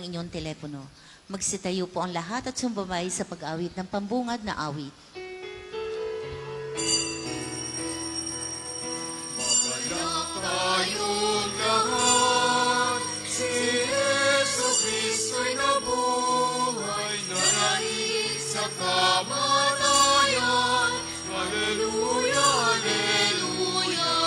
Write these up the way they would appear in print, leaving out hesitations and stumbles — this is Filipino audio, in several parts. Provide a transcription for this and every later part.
inyong telepono. Magsitayo po ang lahat at sumbabay sa pag-awit ng pambungad na awit. Magalak tayong lahat, si Yesu Kristo'y nabuhay, nanaig sa kamatayan. Hallelujah, hallelujah.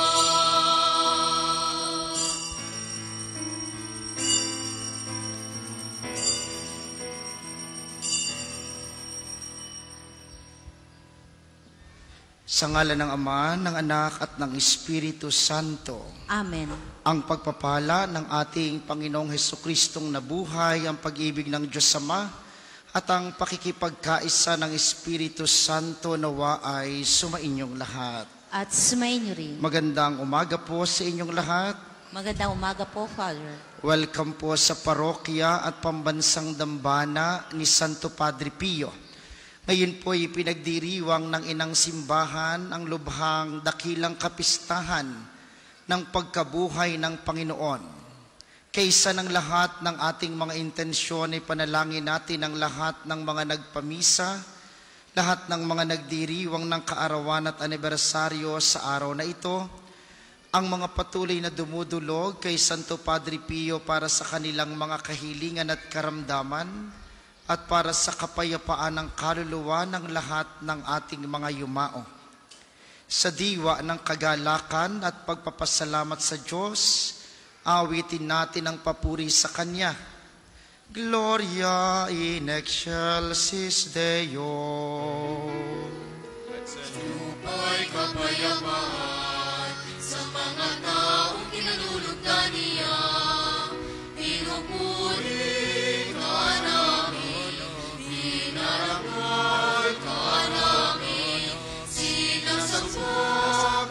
Sa ngalan ng Ama, ng Anak, at ng Espiritu Santo. Amen. Ang pagpapala ng ating Panginoong Hesukristong nabuhay, ang pag-ibig ng Diyos Ama, at ang pakikipagkaisa ng Espiritu Santo nawa ay sumainyong lahat. At sumainyo rin. Magandang umaga po sa inyong lahat. Magandang umaga po, Father. Welcome po sa parokya at pambansang dambana ni Santo Padre Pio. Ngayon po ay pinagdiriwang ng inang simbahan ang lubhang dakilang kapistahan ng pagkabuhay ng Panginoon. Kaysa ng lahat ng ating mga intensyon ay panalangin natin ang lahat ng mga nagpamisa, lahat ng mga nagdiriwang ng kaarawan at anibersaryo sa araw na ito, ang mga patuloy na dumudulog kay Santo Padre Pio para sa kanilang mga kahilingan at karamdaman, at para sa kapayapaan ng kaluluwa ng lahat ng ating mga yumao. Sa diwa ng kagalakan at pagpapasalamat sa Diyos, awitin natin ang papuri sa Kanya. Gloria in excelsis Deo. Lupa'y kapayapaan sa mga taong kinalulugdan niya. Pinupuri ka namin, dinarangal ka namin, sinasamba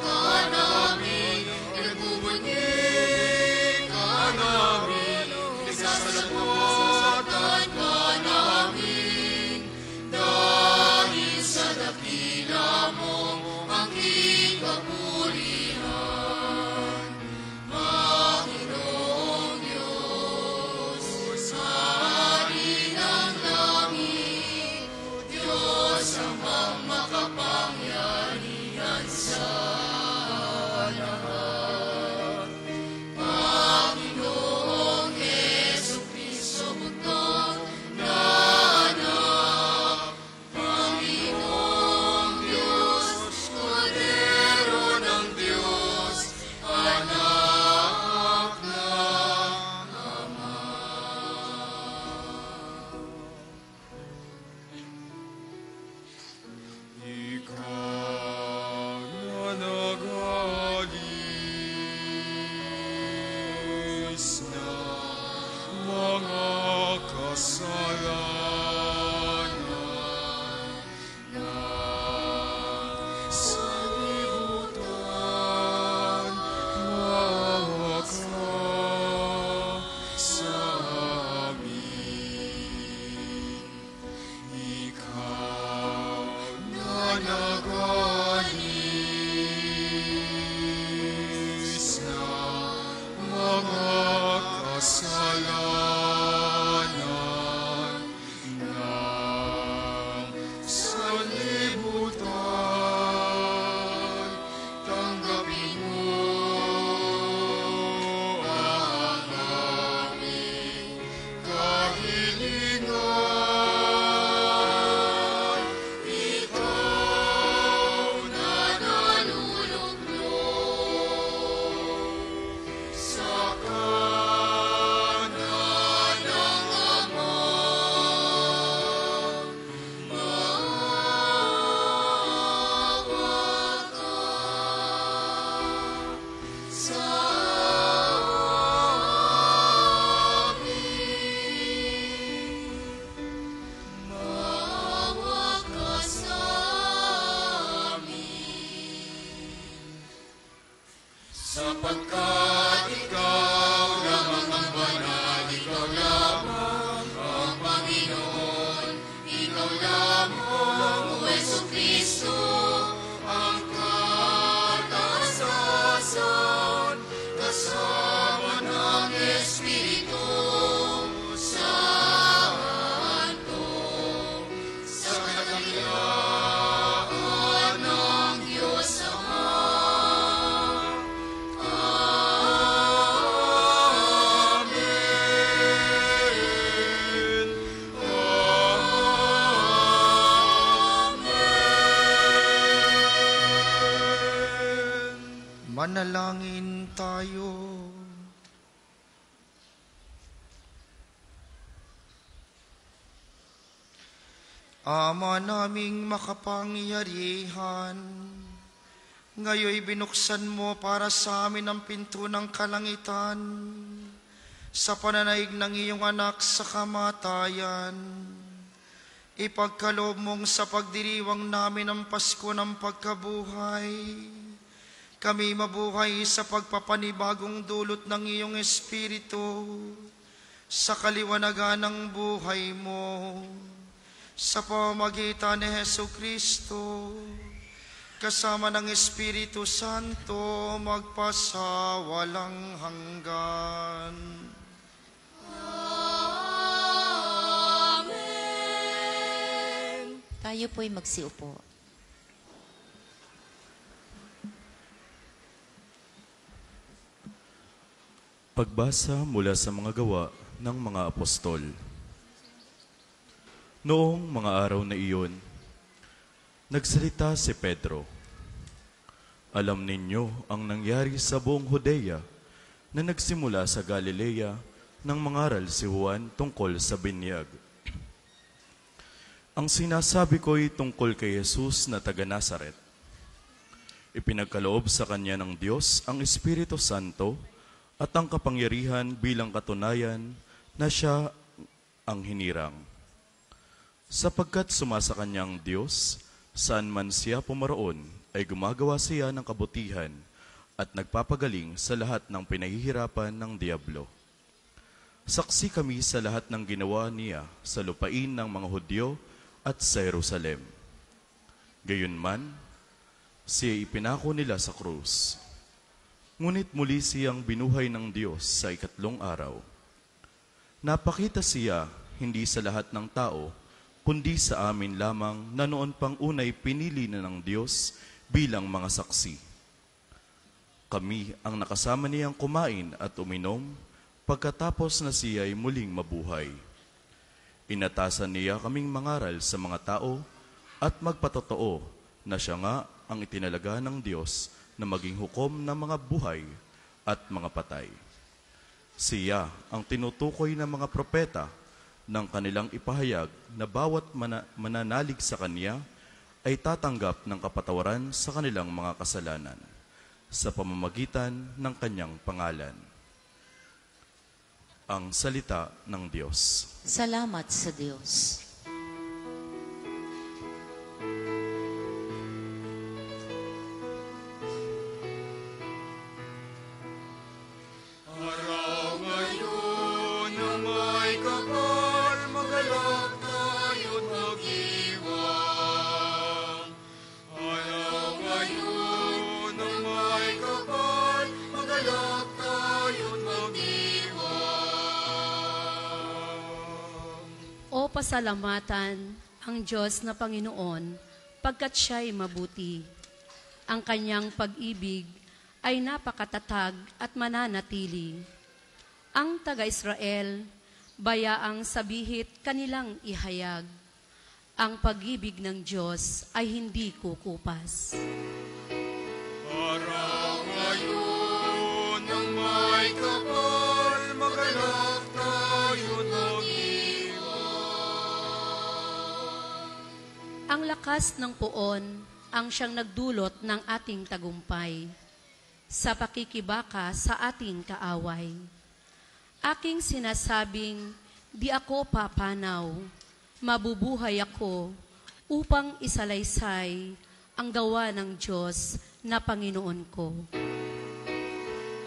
ka namin, nagbubunyi ka namin, nagsasalamatan ka namin, dahil sa dakila mo ang ikapulihan. Panginoong Diyos, Hari ng langit, Diyos amang makapangyarihan sa lahat. Panginoong Jesucristo, bugtong na anak, Panginoong Diyos, Kordero ng Diyos, anak ng Ama. Ikaw na nag-alis na mga kasalanan na sa libutan, maawa ka sa amin. Ikaw na nag-alis na mga kasalanan Manalangin tayo. Ama naming makapangyarihan, ngayoy binuksan mo para sa amin ang pinto ng kalangitan sa pananaig ng iyong anak sa kamatayan. Ipagkaloob mong sa pagdiriwang namin ang Pasko ng pagkabuhay, kami mabuhay sa pagpapanibagong dulot ng iyong Espiritu sa kaliwanagan ng buhay mo. Sa pamamagitan ni Hesu Kristo, kasama ng Espiritu Santo, magpasawalang hanggan. Amen. Tayo po'y magsiupo. Pagbasa mula sa mga gawa ng mga apostol. Noong mga araw na iyon, nagsalita si Pedro. Alam ninyo ang nangyari sa buong Judea na nagsimula sa Galilea nang mangaral si Juan tungkol sa binyag. Ang sinasabi ko'y tungkol kay Jesus na taga Nazaret. Ipinagkaloob sa kanya ng Diyos ang Espiritu Santo at ang kapangyarihan bilang katunayan na siya ang hinirang. Sapagkat sumasa kanyang Diyos, saan man siya pumaroon, ay gumagawa siya ng kabutihan at nagpapagaling sa lahat ng pinahihirapan ng Diablo. Saksi kami sa lahat ng ginawa niya sa lupain ng mga Hudyo at sa Jerusalem. Gayunman, siya ipinako nila sa krus. Ngunit muli siyang binuhay ng Diyos sa ikatlong araw. Napakita siya hindi sa lahat ng tao, kundi sa amin lamang na noon pang unay pinili na ng Diyos bilang mga saksi. Kami ang nakasama niyang kumain at uminom pagkatapos na siya'y muling mabuhay. Inatasan niya kaming mangaral sa mga tao at magpatotoo na siya nga ang itinalaga ng Diyos na maging hukom ng mga buhay at mga patay. Siya ang tinutukoy ng mga propeta ng kanilang ipahayag na bawat mananalig sa Kanya ay tatanggap ng kapatawaran sa kanilang mga kasalanan sa pamamagitan ng Kanyang pangalan. Ang salita ng Diyos. Salamat sa Diyos. Araw ngayon na may kapal, magalak tayo't mag-iwang. Araw ngayon na may kapal, magalak tayo't mag-iwang. O pasalamatan ang Diyos na Panginoon, pagkat siya'y mabuti. Ang kanyang pag-ibig ay napakatatag at mananatili. Ang taga-Israel, bayaang sabihit kanilang ihayag. Ang pag-ibig ng Diyos ay hindi kukupas. Araw ngayon ng may kapal, magalak tayo't mag-iwang. Ang lakas ng puon ang siyang nagdulot ng ating tagumpay sa pakikibaka sa ating kaaway. Aking sinasabing, di ako papanaw, mabubuhay ako upang isalaysay ang gawa ng Diyos na Panginoon ko.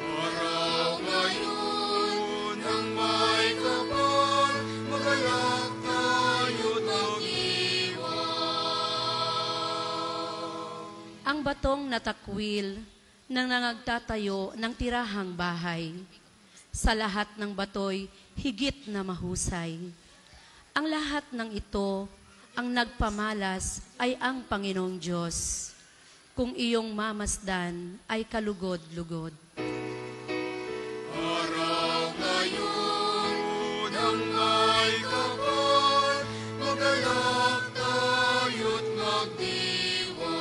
Araw ngayon ng may kapal, magalak tayo't mag-iwang. Ang batong natakwil nang nangagtatayo ng tirahang bahay. Sa lahat ng batoy, higit na mahusay. Ang lahat ng ito, ang nagpamalas ay ang Panginoong Diyos. Kung iyong mamasdan ay kalugod-lugod. Araw ngayon ng may kapal, magalak tayo't magdiwang.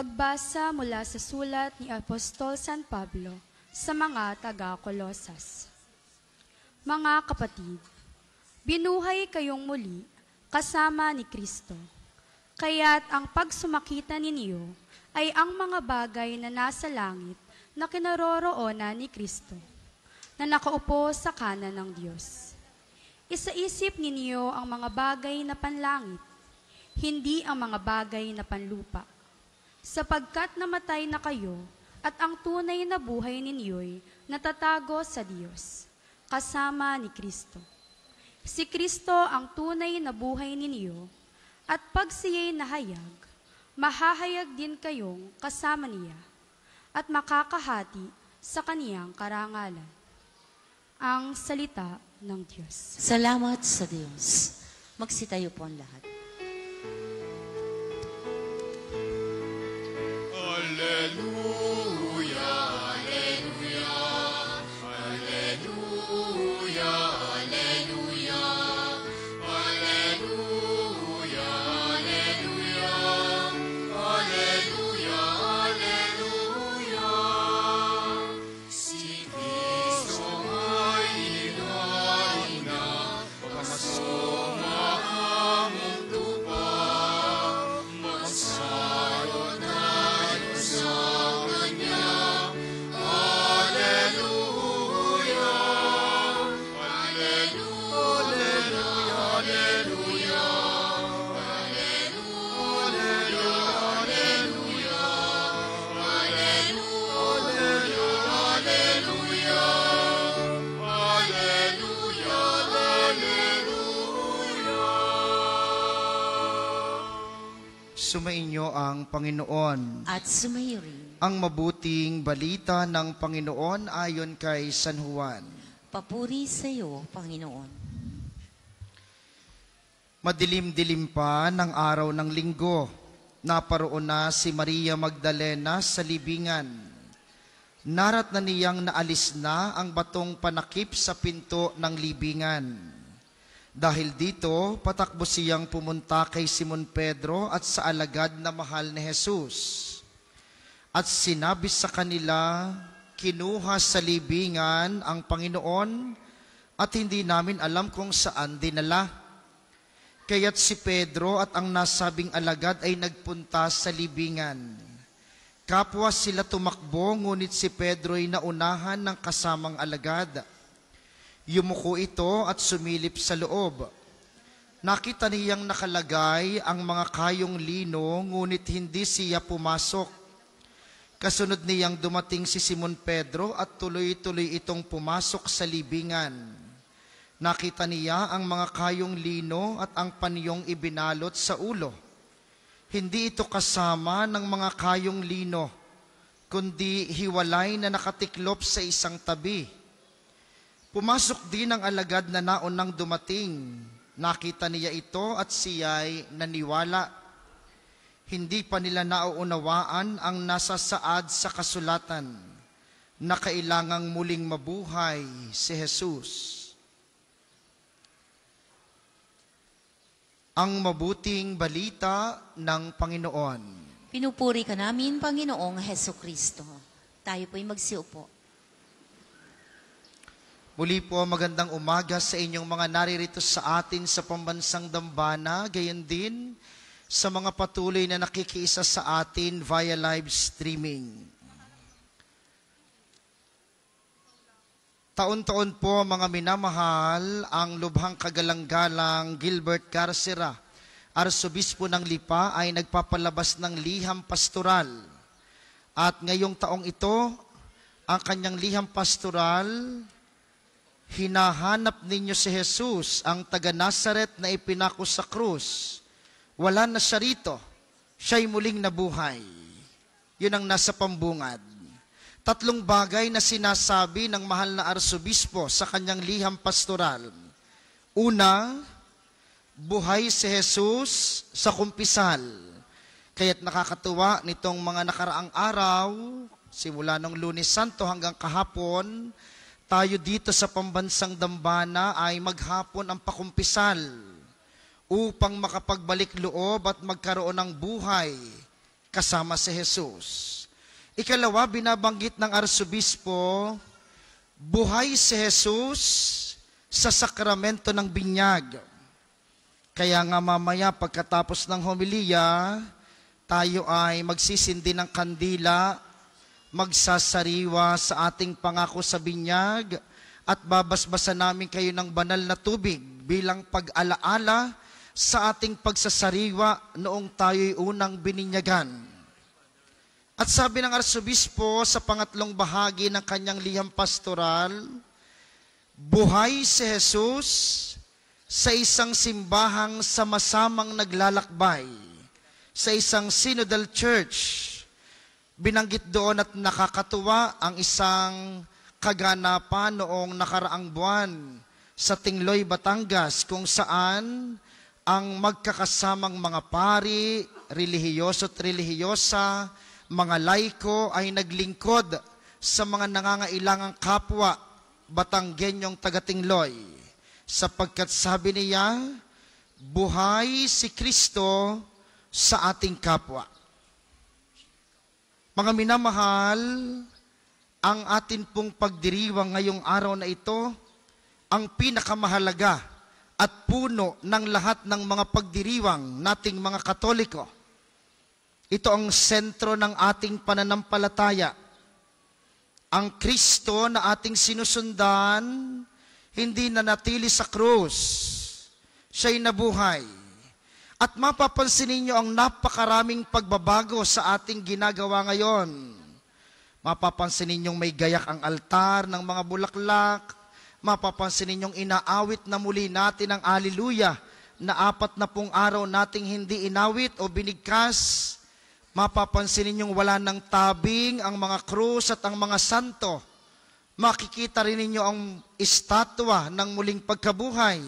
Pagbasa mula sa sulat ni Apostol San Pablo sa mga taga-Kolosas. Mga kapatid, binuhay kayong muli kasama ni Kristo. Kaya't ang pagsumakita ninyo ay ang mga bagay na nasa langit na kinaroroonan ni Kristo, na nakaupo sa kanan ng Diyos. Isaisip ninyo ang mga bagay na panlangit, hindi ang mga bagay na panlupa. Sapagkat namatay na kayo at ang tunay na buhay ninyo'y natatago sa Diyos, kasama ni Kristo. Si Kristo ang tunay na buhay ninyo, at pag siya'y nahayag, mahahayag din kayong kasama niya, at makakahati sa kaniyang karangalan. Ang salita ng Diyos. Salamat sa Diyos. Magsitayo po ang lahat. Alleluia, alleluia, alleluia, alleluia, alleluia, alleluia, alleluia, alleluia. Si Kristo ay hinahin na, pagmasumahang mundo pa, magsalo tayo sa Kanya. Alleluia, alleluia, alleluia, alleluia, alleluia, alleluia, alleluia, alleluia, alleluia. Sumainyo ang Panginoon. At sumayo rin. Ang mabuting balita ng Panginoon ayon kay San Juan. Papuri sa iyo, Panginoon. Madilim-dilim pa ng araw ng linggo, naparoon na si Maria Magdalena sa libingan. Narat na niyang naalis na ang batong panakip sa pinto ng libingan. Dahil dito, patakbo siyang pumunta kay Simon Pedro at sa alagad na mahal ni Jesus. At sinabi sa kanila, kinuha sa libingan ang Panginoon at hindi namin alam kung saan dinala. Kaya't si Pedro at ang nasabing alagad ay nagpunta sa libingan. Kapwa sila tumakbo, ngunit si Pedro ay naunahan ng kasamang alagad. Yumuko ito at sumilip sa loob. Nakita niyang nakalagay ang mga kayong lino, ngunit hindi siya pumasok. Kasunod niyang dumating si Simon Pedro at tuloy-tuloy itong pumasok sa libingan. Nakita niya ang mga kayong lino at ang panyong ibinalot sa ulo. Hindi ito kasama ng mga kayong lino, kundi hiwalay na nakatiklop sa isang tabi. Pumasok din ang alagad na naunang dumating. Nakita niya ito at siya'y naniwala. Hindi pa nila nauunawaan ang nasa saad sa kasulatan na kailangang muling mabuhay si Jesus. Ang mabuting balita ng Panginoon. Pinupuri ka namin, Panginoong Heso Kristo. Tayo po'y magsiupo. Muli po, magandang umaga sa inyong mga naririto sa atin sa pambansang dambana, gayon din sa mga patuloy na nakikiisa sa atin via live streaming. Taon-taon po, mga minamahal, ang lubhang kagalang-galang Gilbert Garcera, Arsobispo ng Lipa, ay nagpapalabas ng liham pastoral. At ngayong taong ito, ang kanyang liham pastoral, hinahanap ninyo si Jesus, ang taga-Nazaret na ipinako sa krus. Wala na siya rito. Siya'y muling nabuhay. Yun ang nasa pambungad. 3 bagay na sinasabi ng mahal na arsobispo sa kanyang liham pastoral. Una, buhay si Jesus sa kumpisal. Kaya't nakakatuwa nitong mga nakaraang araw, simula nung Lunes Santo hanggang kahapon, tayo dito sa pambansang dambana ay maghapon ang pakumpisal upang makapagbalik loob at magkaroon ng buhay kasama si Jesus. Ikalawa, binabanggit ng Arsobispo, buhay si Jesus sa sakramento ng binyag. Kaya nga mamaya pagkatapos ng homilya, tayo ay magsisindi ng kandila, magsasariwa sa ating pangako sa binyag, at babasbasan namin kayo ng banal na tubig bilang pag-alaala sa ating pagsasariwa noong tayo'y unang bininyagan. At sabi ng Arsobispo sa pangatlong bahagi ng kanyang liham pastoral, buhay si Jesus sa isang simbahang sama-samang naglalakbay, sa isang synodal church. Binanggit doon at nakakatuwa ang isang kaganapan noong nakaraang buwan sa Tingloy, Batangas, kung saan ang magkakasamang mga pari, relihiyoso at relihiyosa, mga laiko ay naglingkod sa mga nangangailangang kapwa Batanggenyong taga-Tingloy, sapagkat sabi niya, buhay si Kristo sa ating kapwa. Mga minamahal, ang atin pong pagdiriwang ngayong araw na ito, ang pinakamahalaga at puno ng lahat ng mga pagdiriwang nating mga Katoliko. Ito ang sentro ng ating pananampalataya. Ang Kristo na ating sinusundan, hindi nanatili sa krus. Siya'y nabuhay. At mapapansin ninyo ang napakaraming pagbabago sa ating ginagawa ngayon. Mapapansin ninyong may gayak ang altar ng mga bulaklak. Mapapansin ninyong inaawit na muli natin ang Alleluia na 40 araw nating hindi inawit o binigkas. Mapapansin ninyong wala ng tabing ang mga krus at ang mga santo. Makikita rin ninyo ang estatwa ng muling pagkabuhay.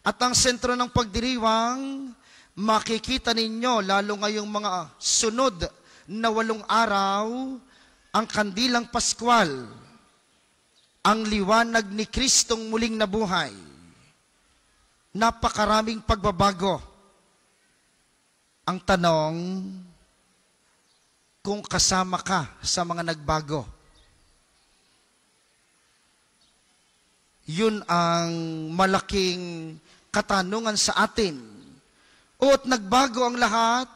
At ang sentro ng pagdiriwang, makikita ninyo lalo ngayong mga sunod na 8 araw, ang kandilang Paskwal, ang liwanag ni Kristong muling nabuhay. Napakaraming pagbabago. Ang tanong, kung kasama ka sa mga nagbago. Yun ang malaking katanungan sa atin. O't nagbago ang lahat,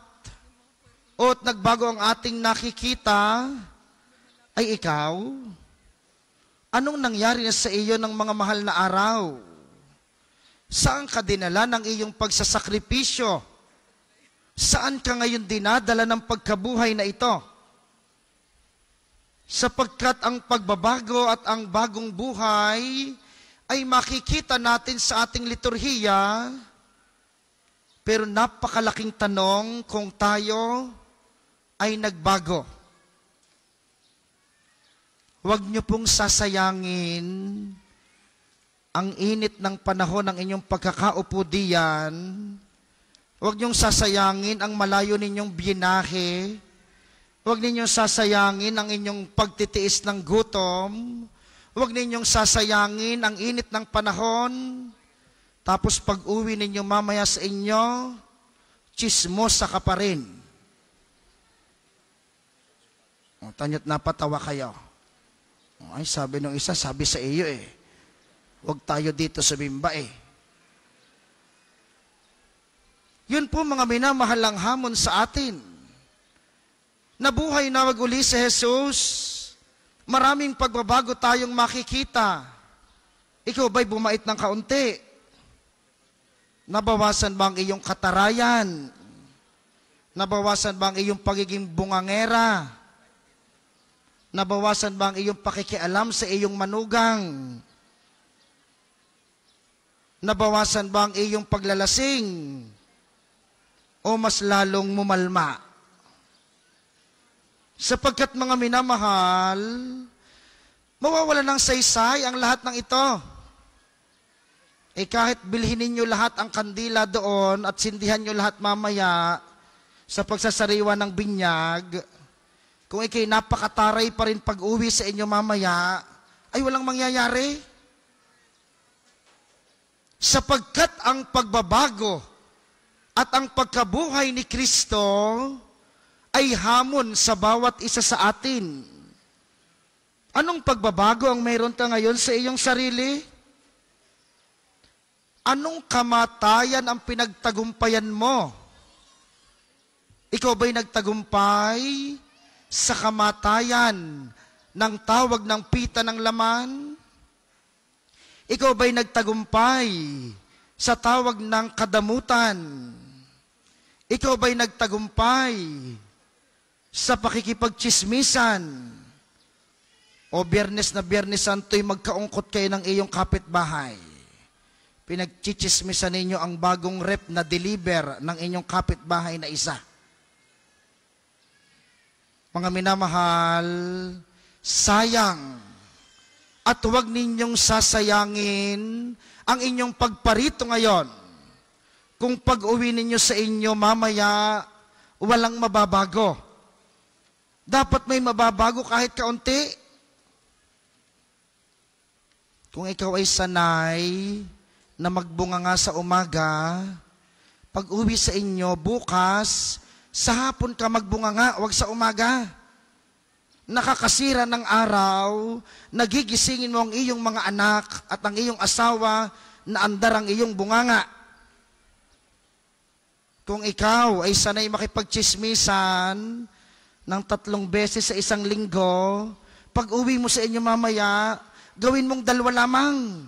o't nagbago ang ating nakikita, ay ikaw, anong nangyari na sa iyo ng mga mahal na araw? Saan ka dinala ng iyong pagsasakripisyo? Saan ka ngayon dinadala ng pagkabuhay na ito? Sapagkat ang pagbabago at ang bagong buhay ay makikita natin sa ating liturhiya, pero napakalaking tanong kung tayo ay nagbago. Huwag niyo pong sasayangin ang init ng panahon ng inyong pagkakaupo diyan. Huwag niyong sasayangin ang malayo ninyong binahe. Huwag ninyong sasayangin ang inyong pagtitiis ng gutom. Huwag ninyong sasayangin ang init ng panahon. Tapos pag uwi ninyo mamaya sa inyo, chismosa ka pa rin. Tanyo't napatawa kayo. Ay, sabi nung isa, sabi sa iyo huwag tayo dito sa bimba Yun po mga minamahalang hamon sa atin. Nabuhay na uli si Jesus, maraming pagbabago tayong makikita. Ikaw ba'y bumait ng kaunti? Nabawasan ba ang iyong katarayan? Nabawasan ba ang iyong pagiging bungangera? Nabawasan ba ang iyong pakikialam sa iyong manugang? Nabawasan ba ang iyong paglalasing? O mas lalong mumalma? Sapagkat mga minamahal, mawawala ng saysay ang lahat ng ito. Kahit bilhin ninyo lahat ang kandila doon at sindihan nyo lahat mamaya sa pagsasariwa ng binyag, kung ikay napakataray pa rin pag-uwi sa inyo mamaya, ay walang mangyayari. Sapagkat ang pagbabago at ang pagkabuhay ni Kristo ay hamon sa bawat isa sa atin. Anong pagbabago ang mayroon ka ngayon sa iyong sarili? Anong kamatayan ang pinagtagumpayan mo? Ikaw ba'y nagtagumpay sa kamatayan ng tawag ng pita ng laman? Ikaw ba'y nagtagumpay sa tawag ng kadamutan? Ikaw ba'y nagtagumpay sa pakikipagtsismisan? O Biyernes na Biyernes Santo'y magkaungkot kayo ng iyong kapitbahay. Pinagchichismisan ninyo ang bagong rep na deliver ng inyong kapitbahay na isa. Mga minamahal, sayang at huwag ninyong sasayangin ang inyong pagparito ngayon. Kung pag-uwi ninyo sa inyo mamaya, walang mababago. Dapat may mababago kahit kaunti. Kung ikaw ay sanay na magbunga nga sa umaga, pag-uwi sa inyo bukas, sa hapon ka magbunga nga, wag sa umaga. Nakakasira ng araw, nagigisingin mo ang iyong mga anak at ang iyong asawa na andar ang iyong bunganga. Kung ikaw ay sanay makipagtsismisan ng 3 beses sa isang linggo, pag-uwi mo sa inyo mamaya, gawin mong 2 lamang.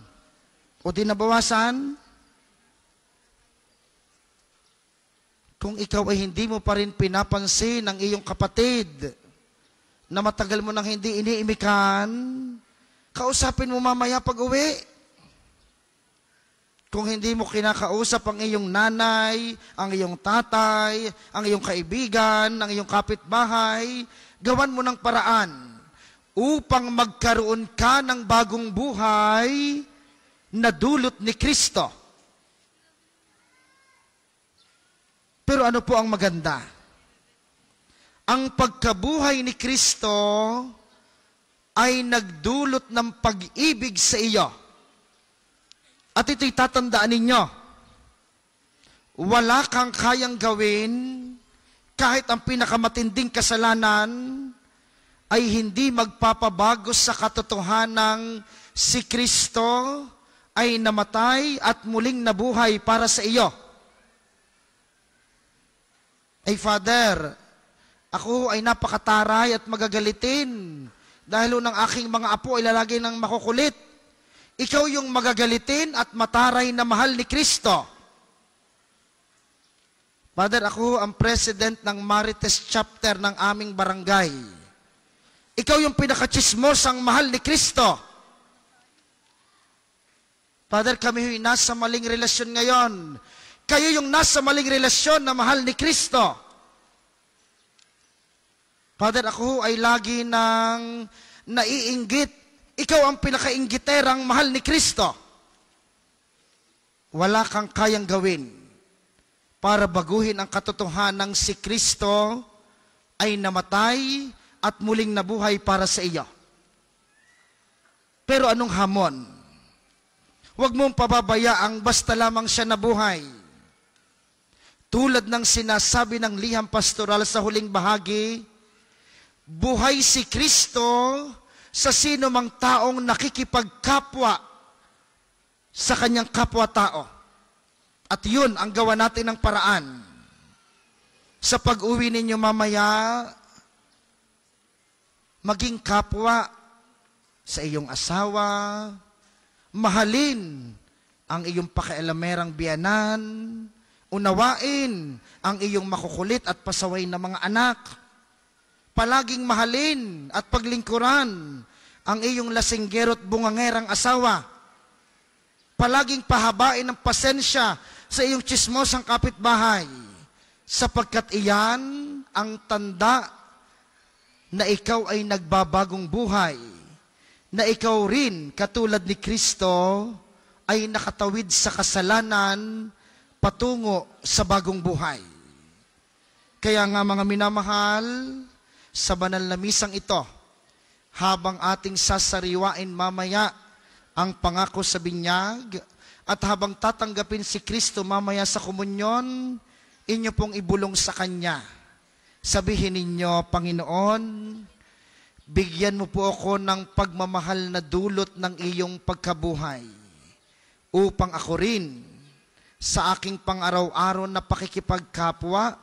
O di nabawasan? Kung ikaw ay hindi mo pa rin pinapansin ang iyong kapatid na matagal mo nang hindi iniimikan, kausapin mo mamaya pag-uwi. Kung hindi mo kinakausap ang iyong nanay, ang iyong tatay, ang iyong kaibigan, ang iyong kapitbahay, gawan mo ng paraan upang magkaroon ka ng bagong buhay na dulot ni Kristo. Pero ano po ang maganda? Ang pagkabuhay ni Kristo ay nagdulot ng pag-ibig sa iyo. At ito'y tatandaan ninyo. Wala kang kayang gawin kahit ang pinakamatinding kasalanan ay hindi magpapabago sa katotohanang si Kristo ay namatay at muling nabuhay para sa iyo. Ay Father, ako ay napakataray at magagalitin dahil ng aking mga apo ay lalagay ng makukulit. Ikaw yung magagalitin at mataray na mahal ni Kristo. Father, ako ang president ng Marites chapter ng aming barangay. Ikaw yung pinakachismosang mahal ni Kristo. Father, kami yung nasa maling relasyon ngayon. Kayo yung nasa maling relasyon na mahal ni Kristo. Father, ako ay lagi nang naiinggit. Ikaw ang pinakainggiterang mahal ni Kristo. Wala kang kayang gawin para baguhin ang katotohanang si Kristo ay namatay at muling nabuhay para sa iyo. Pero anong hamon? Huwag mong pababayaang basta lamang siya nabuhay. Tulad ng sinasabi ng liham pastoral sa huling bahagi, buhay si Kristo sa sino mang taong nakikipagkapwa sa kanyang kapwa-tao. At yun ang gawa natin ng paraan. Sa pag-uwi ninyo mamaya, maging kapwa sa iyong asawa, mahalin ang iyong pakialamerang biyanan, unawain ang iyong makukulit at pasaway na mga anak, palaging mahalin at paglingkuran ang iyong lasinggero't bungangerang asawa. Palaging pahabain ang pasensya sa iyong tsismosang kapitbahay, sapagkat iyan ang tanda na ikaw ay nagbabagong buhay, na ikaw rin, katulad ni Kristo, ay nakatawid sa kasalanan patungo sa bagong buhay. Kaya nga mga minamahal, sa banal na misang ito, habang ating sasariwain mamaya ang pangako sa binyag, at habang tatanggapin si Kristo mamaya sa komunyon, inyo pong ibulong sa Kanya Sabihin ninyo, Panginoon, bigyan mo po ako ng pagmamahal na dulot ng iyong pagkabuhay upang ako rin sa aking pang-araw-araw na pakikipagkapwa,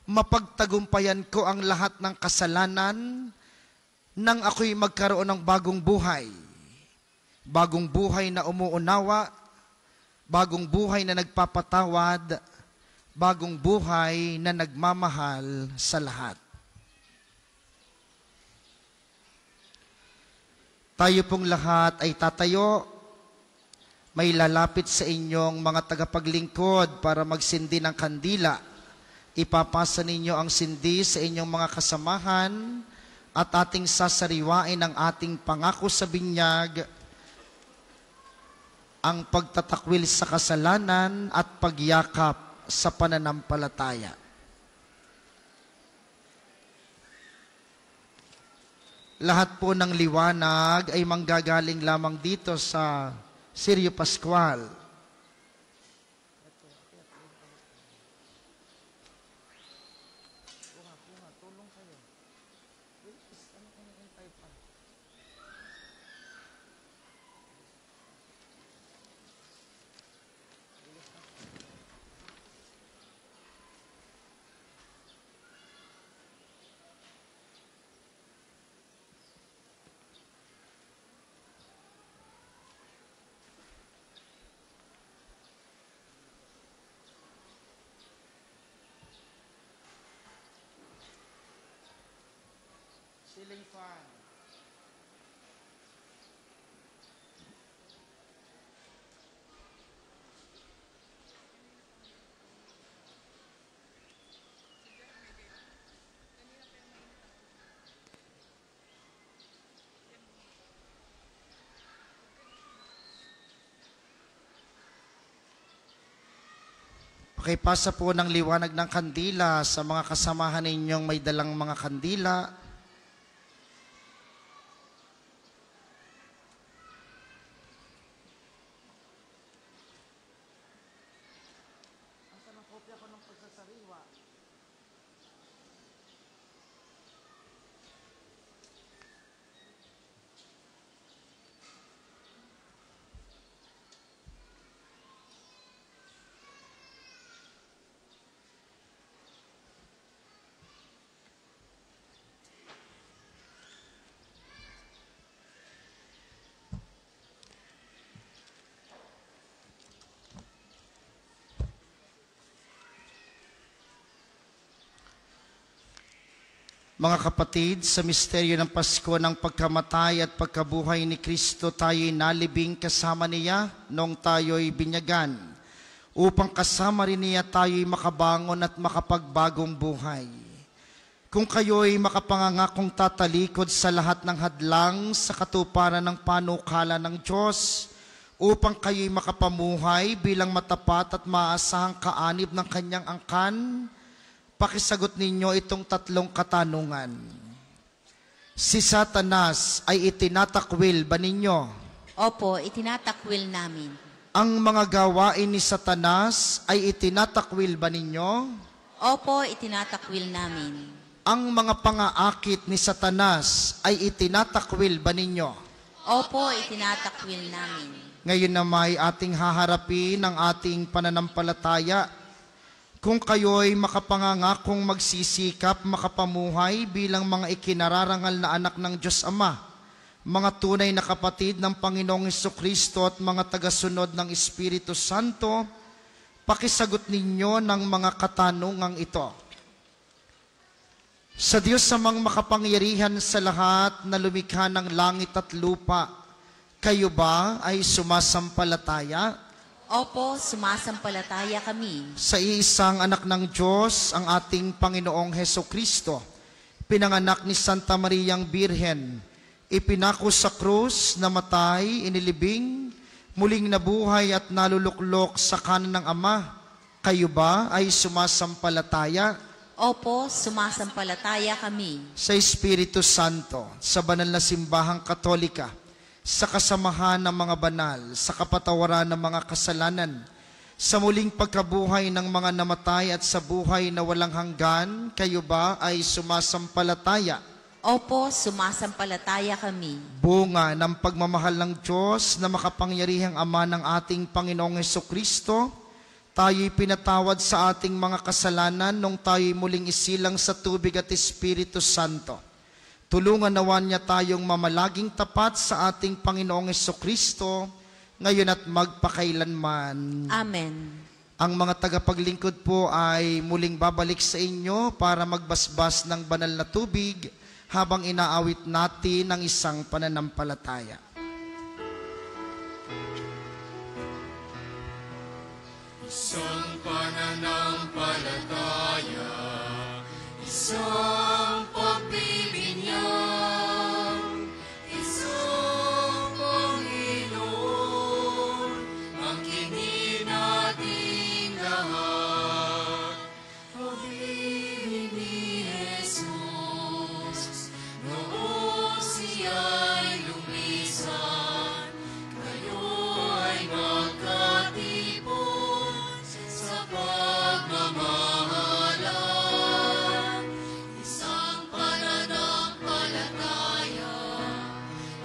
mapagtagumpayan ko ang lahat ng kasalanan nang ako'y magkaroon ng bagong buhay. Bagong buhay na umuunawa, bagong buhay na nagpapatawad, bagong buhay na nagmamahal sa lahat. Tayo pong lahat ay tatayo, may lalapit sa inyong mga tagapaglingkod para magsindi ng kandila. Ipapasa ninyo ang sindi sa inyong mga kasamahan at ating sasariwain ang ating pangako sa binyag, ang pagtatakwil sa kasalanan at pagyakap sa pananampalataya. Lahat po ng liwanag ay manggagaling lamang dito sa Sirio Pascual. Ceiling fan. Pakipasa po ng liwanag ng kandila sa mga kasamahan ninyong may dalang mga kandila. Mga kapatid, sa misteryo ng Pasko ng pagkamatay at pagkabuhay ni Kristo, tayo'y nalibing kasama niya noong tayo'y binyagan, upang kasama rin niya tayo'y makabangon at makapagbagong buhay. Kung kayo'y makapangangakong tatalikod sa lahat ng hadlang sa katuparan ng panukala ng Diyos, upang kayo'y makapamuhay bilang matapat at maasahang kaanib ng kanyang angkan, pakisagot ninyo itong tatlong katanungan. Si Satanas ay itinatakwil ba ninyo? Opo, itinatakwil namin. Ang mga gawain ni Satanas ay itinatakwil ba ninyo? Opo, itinatakwil namin. Ang mga pangaakit ni Satanas ay itinatakwil ba ninyo? Opo, itinatakwil namin. Ngayon na may ating haharapin ang ating pananampalataya. Kung kayo'y makapangangakong magsisikap, makapamuhay bilang mga ikinararangal na anak ng Diyos Ama, mga tunay na kapatid ng Panginoong Hesukristo at mga tagasunod ng Espiritu Santo, pakisagot ninyo ng mga katanungang ito. Sa Diyos Amang makapangyarihan sa lahat na lumikha ng langit at lupa, kayo ba ay sumasampalataya? Opo, sumasampalataya kami. Sa iisang anak ng Diyos, ang ating Panginoong Hesukristo, pinanganak ni Santa Mariang Birhen, ipinako sa krus, namatay, inilibing, muling nabuhay at naluluklok sa kanan ng Ama. Kayo ba ay sumasampalataya? Opo, sumasampalataya kami. Sa Espiritu Santo, sa banal na simbahang Katolika, sa kasamahan ng mga banal, sa kapatawaran ng mga kasalanan, Sa muling pagkabuhay ng mga namatay at sa buhay na walang hanggan, kayo ba ay sumasampalataya? Opo, sumasampalataya kami. Bunga ng pagmamahal ng Diyos na makapangyarihang Ama ng ating Panginoong Hesukristo, tayo'y pinatawad sa ating mga kasalanan nung tayo'y muling isilang sa tubig at Espiritu Santo. Tulungan nawan niya tayong mamalaging tapat sa ating Panginoong Hesukristo, ngayon at magpakailanman. Amen. Ang mga tagapaglingkod po ay muling babalik sa inyo para magbasbas ng banal na tubig habang inaawit natin ang isang pananampalataya. Isang pananampalataya, isang pagbibinyag, isang Panginoon, ang kini nating lahat. Pag-ibig ni Jesus, noong siya'y lumisan, kayo ay magkatipon sa pagmamahalan. Isang pananampalataya,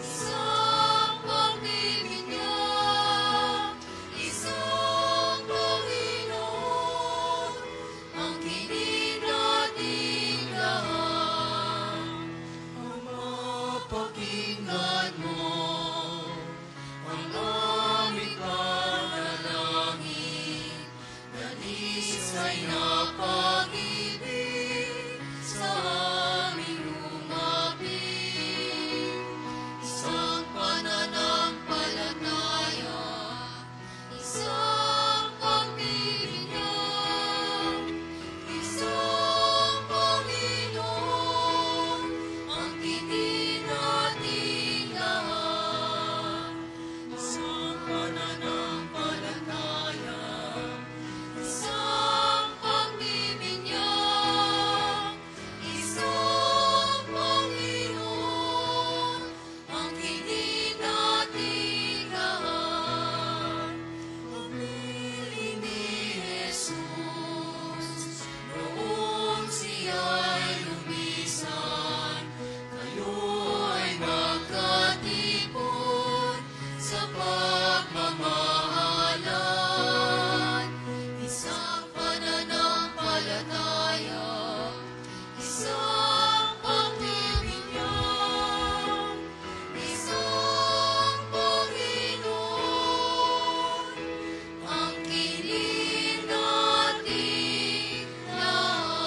isang pagbibinyag, isang Panginoon, ang kini nating lahat. Ang mapakinggan mo ang aming panalangin, dalis ay napag-ibig sa aming lumapit. Isang pananampalataya, isang pagbibinyag, isang Panginoon, ang kini nating lahat. Isang pananampalataya, isang pagbibinyag, isang Panginoon, ang kini nating lahat. Pumili ni Jesus, noong siya'y lumisan, kayo ay magkatipon sa pagmamahalan. Isang pananampalataya, isang pagbibinyag, isang Panginoon, ang kini nating lahat.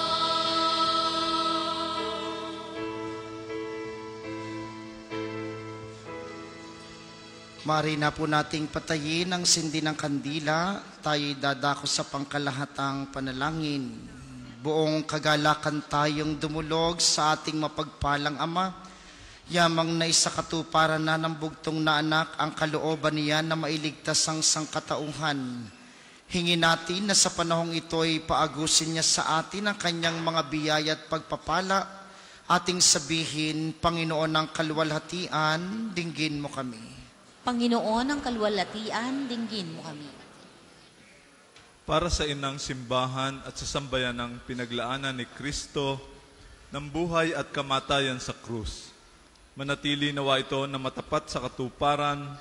Mari na po nating patayin ang sindi ng kandila, tayo'y dadako sa pangkalahatang panalangin. Buong kagalakan tayong dumulog sa ating mapagpalang Ama, yamang na isa katuparan na ng bugtong na anak ang kalooban niya na mailigtas ang sangkatauhan. Hingin natin na sa panahong ito'y paagusin niya sa atin ang kanyang mga biyaya at pagpapala. Ating sabihin, Panginoon ng kaluwalhatian, dinggin mo kami. Panginoon ng kaluwalhatian, dinggin mo kami. Para sa inang simbahan at sa sambayan ng pinaglaanan ni Kristo ng buhay at kamatayan sa krus, manatili nawa ito na matapat sa katuparan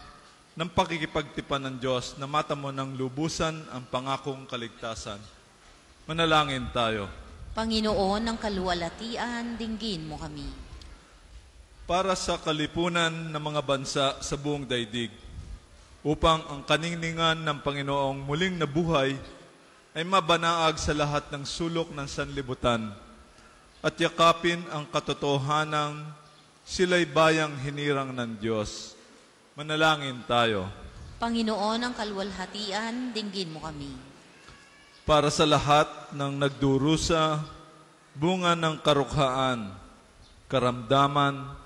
ng pakikipagtipan ng Diyos na matamo ng lubusan ang pangakong kaligtasan. Manalangin tayo. Panginoon ng kaluwalhatian, dinggin mo kami. Para sa kalipunan ng mga bansa sa buong daigdig, upang ang kaningningan ng Panginoong muling nabuhay ay mabanaag sa lahat ng sulok ng sanlibutan at yakapin ang katotohanang sila'y bayang hinirang ng Diyos. Manalangin tayo. Panginoon ng kaluwalhatian, dinggin mo kami. Para sa lahat ng nagdurusa, bunga ng karukhaan, karamdaman,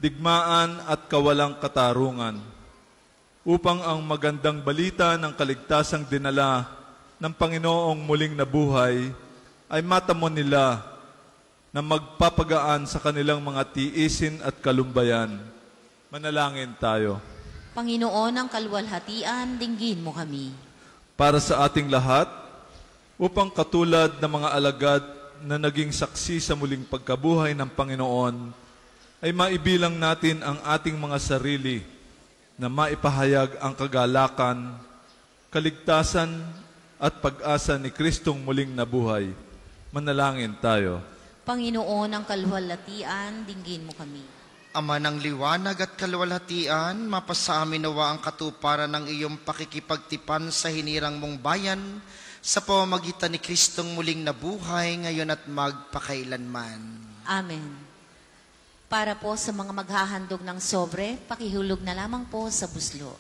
digmaan at kawalang katarungan, upang ang magandang balita ng kaligtasang dinala ng Panginoong muling nabuhay ay matamo nila na magpapagaan sa kanilang mga tiisin at kalumbayan. Manalangin tayo. Panginoon ng kaluwalhatian, dinggin mo kami. para sa ating lahat, upang katulad ng mga alagad na naging saksi sa muling pagkabuhay ng Panginoon, ay maibilang natin ang ating mga sarili na maipahayag ang kagalakan, kaligtasan at pag-asa ni Kristong muling nabuhay. Manalangin tayo. Panginoon ang kaluwalhatian, dinggin mo kami. Ama ng liwanag at kaluwalhatian, mapasa amin nawa ang katuparan ng iyong pakikipagtipan sa hinirang mong bayan sa pamamagitan ni Kristong muling nabuhay ngayon at magpakailanman. Amen. Para po sa mga maghahandog ng sobre, pakihulog na lamang po sa buslo.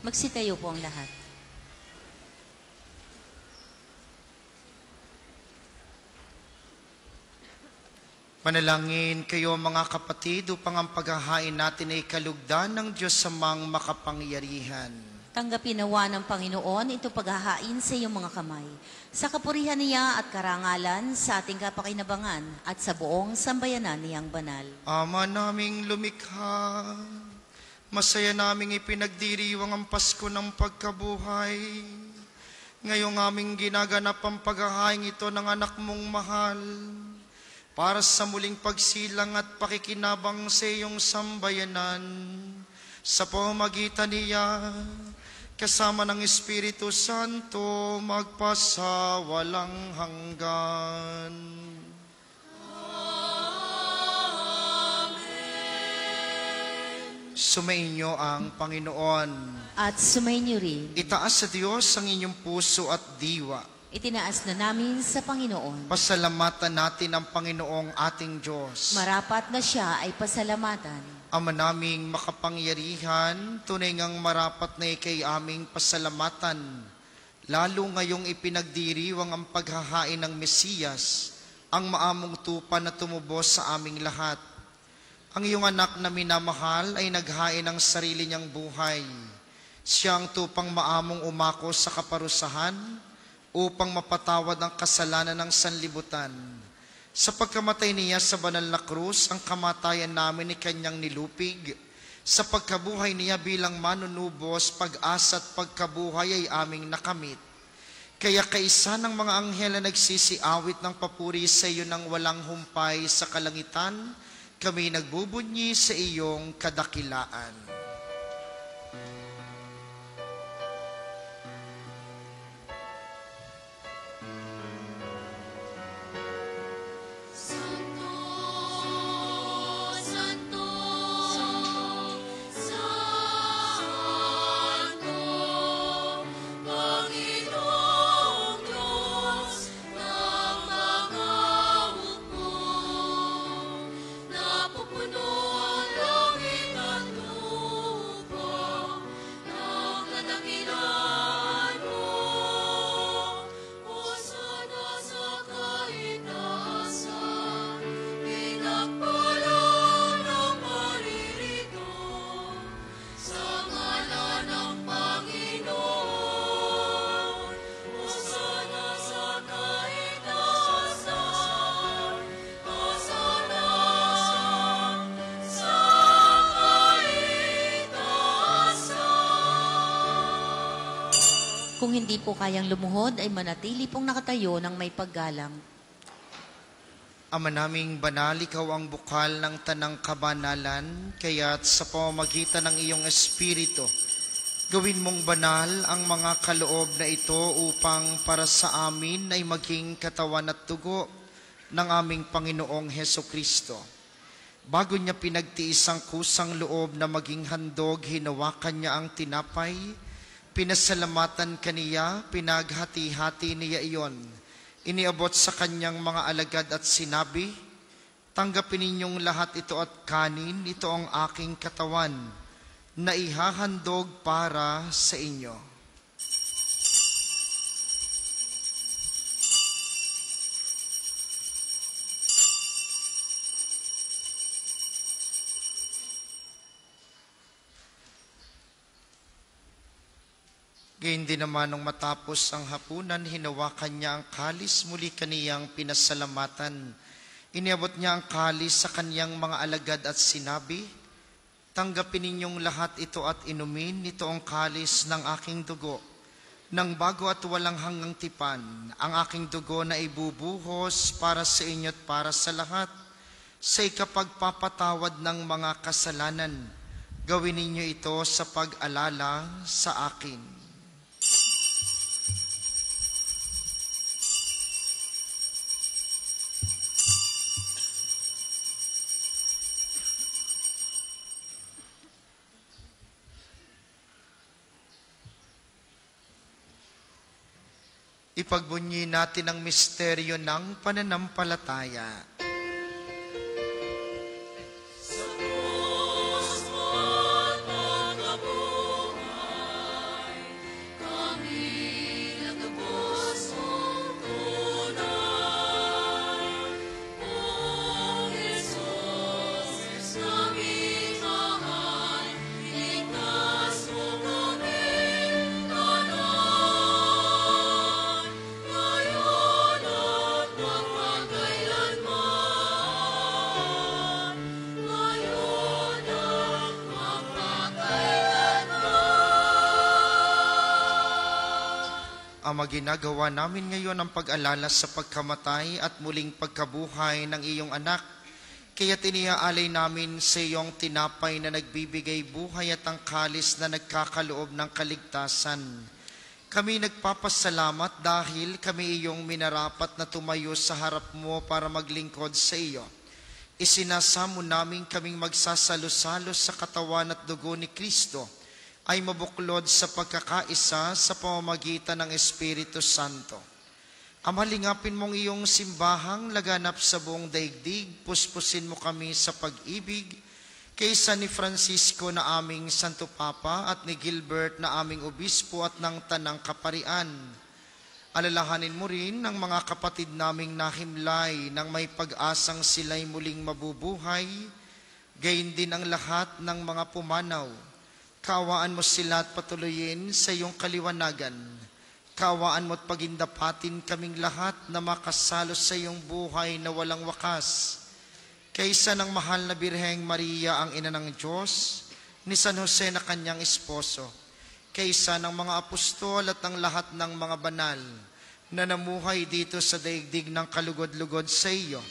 Magsitayo po ang lahat. Manalangin kayo mga kapatid upang ang paghahain natin ay kalugdan ng Diyos samang makapangyarihan. Tanggapin nawa ng Panginoon ito paghahain sa iyong mga kamay. Sa kapurihan niya at karangalan sa ating kapakinabangan at sa buong sambayanan niyang banal. Ama naming lumikha, masaya naming ipinagdiriwang ang Pasko ng pagkabuhay. Ngayong aming ginaganap ang paghahain ito ng anak mong mahal, para sa muling pagsilang at pakikinabang sa iyong sambayanan, sa pamamagitan niya, kasama ng Espiritu Santo, magpasa walang hanggan. Sumainyo ang Panginoon. At sumainyo rin. Itaas sa Diyos ang inyong puso at diwa. Itinaas na namin sa Panginoon. Pasalamatan natin ang Panginoong ating Diyos. Marapat na siya ay pasalamatan. Ama naming makapangyarihan, tunay ngang marapat na ikay aming pasalamatan, lalo ngayong ipinagdiriwang ang paghahain ng Mesiyas, ang maamong tupa na tumubos sa aming lahat. Ang iyong anak na minamahal ay naghain ng sarili niyang buhay. Siyang tupang maamong umako sa kaparusahan upang mapatawad ang kasalanan ng sanlibutan. Sa pagkamatay niya sa banal na krus, ang kamatayan namin ni kanyang nilupig. Sa pagkabuhay niya bilang manunubos, pag-asa at pagkabuhay ay aming nakamit. Kaya kaisa ng mga anghel na nagsisiawit ng papuri sa iyo ng walang humpay sa kalangitan, kami nagbubunyi sa iyong kadakilaan. Santo, Santo, Santo, Panginoong Diyos ng mga hukbo, napupuno ang langit at lupa ng kadakilaan mo. Hosana sa kaitaasan, pinagpala ng maririto, sa ngalan ng Panginoon. Hosana sa kaitaasan, Hosana sa kaitaasan. Kung hindi po kayang lumuhod, ay manatili pong nakatayo ng may paggalang. Ama naming banal, ikaw ang bukal ng tanang kabanalan, kaya't sa pamamagitan ng iyong Espiritu, Gawin mong banal ang mga kaloob na ito upang para sa amin ay maging katawan at dugo ng aming Panginoong Heso Kristo. Bago niya pinagtiis ang kusang loob na maging handog, hinawakan niya ang tinapay, pinasalamatan kaniya, pinaghati-hati niya iyon. Iniabot sa kanyang mga alagad at sinabi, "Tanggapin ninyong lahat ito at kanin, ito ang aking katawan, na ihahandog para sa inyo." Gayun din naman nung matapos ang hapunan, hinawakan niya ang kalis, muli kaniyang pinasalamatan. Iniabot niya ang kalis sa kaniyang mga alagad at sinabi, "Tanggapin ninyong lahat ito at inumin, ito ang kalis ng aking dugo, ng bago at walang hanggang tipan, ang aking dugo na ibubuhos para sa inyo at para sa lahat, sa ikapagpapatawad ng mga kasalanan. Gawin ninyo ito sa pag-alala sa akin." Ipagbunyi natin ang misteryo ng pananampalataya. Ama, ginagawa namin ngayon ang pag-alala sa pagkamatay at muling pagkabuhay ng iyong anak. Kaya tiniaalay namin sa iyong tinapay na nagbibigay buhay at ang kalis na nagkakaloob ng kaligtasan. Kami nagpapasalamat dahil kami iyong minarapat na tumayo sa harap mo para maglingkod sa iyo. Isinasamo namin kaming magsasalo-salo sa katawan at dugo ni Kristo ay mabuklod sa pagkakaisa sa pamamagitan ng Espiritu Santo. Amalingapin mong iyong simbahang laganap sa buong daigdig, puspusin mo kami sa pag-ibig, kaysa ni Francisco na aming Santo Papa at ni Gilbert na aming Obispo at ng Tanang Kaparian. Alalahanin mo rin ang mga kapatid naming nahimlay nang may pag-asang sila'y muling mabubuhay, gayon din ang lahat ng mga pumanaw. Kaawaan mo sila at patuloyin sa iyong kaliwanagan. Kaawaan mo at pagindapatin kaming lahat na makasalo sa iyong buhay na walang wakas. Kaysa ng mahal na Birheng Maria, ang ina ng Diyos, ni San Jose na kanyang esposo, kaysa ng mga apostol at ng lahat ng mga banal na namuhay dito sa daigdig ng kalugod-lugod sa iyo,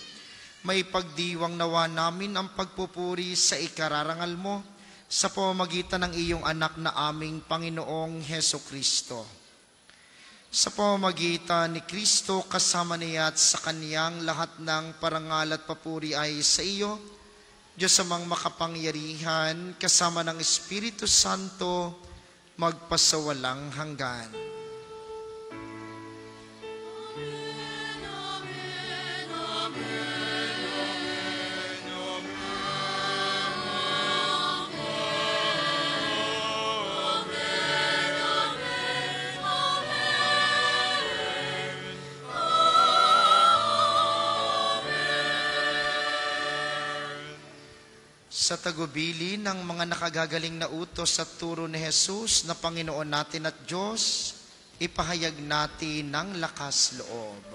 may pagdiwang nawa namin ang pagpupuri sa ikararangal mo sa pamamagitan ng iyong anak na aming Panginoong Heso Kristo. Sa pamamagitan ni Kristo, kasama niya at sa kaniyang lahat ng parangal at papuri ay sa iyo, Diyos amang makapangyarihan, kasama ng Espiritu Santo, magpasawalang hanggan. Sa tagubili ng mga nakagagaling na utos at turo ni Jesus na Panginoon natin at Diyos, ipahayag natin ng lakas loob.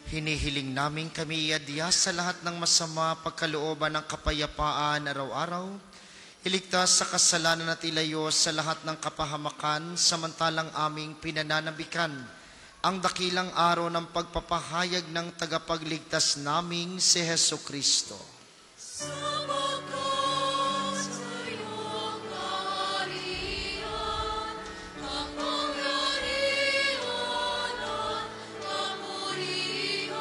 Hinihiling namin kami iadya sa lahat ng masama pagkalooban ng kapayapaan araw-araw. Iligtas sa kasalanan at ilayo sa lahat ng kapahamakan, samantalang aming pinananabikan ang dakilang araw ng pagpapahayag ng tagapagligtas naming si Heso Kristo. Sapagkat sa'yong kaharian, ang pangyarihan at kapurihan,